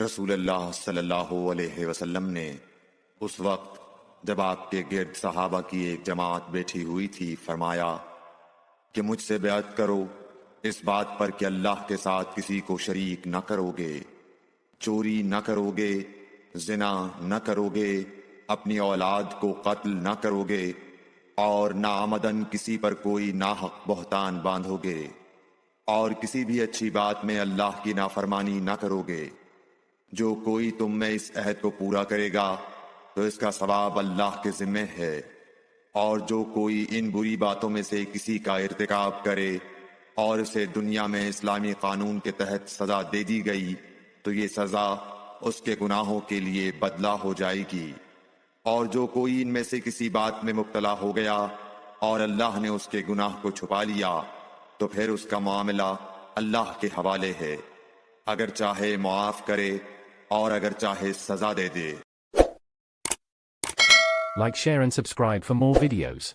رسول اللہ صلی اللہ علیہ وسلم نے اس وقت جب آپ کے گرد صحابہ کی ایک جماعت بیٹھی ہوئی تھی فرمایا کہ مجھ سے بیعت کرو اس بات پر کہ اللہ کے ساتھ کسی کو شریک نہ کرو گے، چوری نہ کرو گے، زنا نہ کرو گے، اپنی اولاد کو قتل نہ کرو گے، اور ناعمدن کسی پر کوئی ناحق بہتان باندھو گے، اور کسی بھی اچھی بات میں اللہ کی نافرمانی نہ کرو گے۔ جو کوئی تم میں اس عہد کو پورا کرے گا تو اس کا ثواب اللہ کے ذمہ ہے، اور جو کوئی ان بری باتوں میں سے کسی کا ارتکاب کرے اور اسے دنیا میں اسلامی قانون کے تحت سزا دے دی گئی تو یہ سزا اس کے گناہوں کے لیے بدلہ ہو جائے گی، اور جو کوئی ان میں سے کسی بات میں مبتلا ہو گیا اور اللہ نے اس کے گناہ کو چھپا لیا تو پھر اس کا معاملہ اللہ کے حوالے ہے، اگر چاہے معاف کرے اور اگر چاہے سزا دے دے۔ Like, share and subscribe for more videos.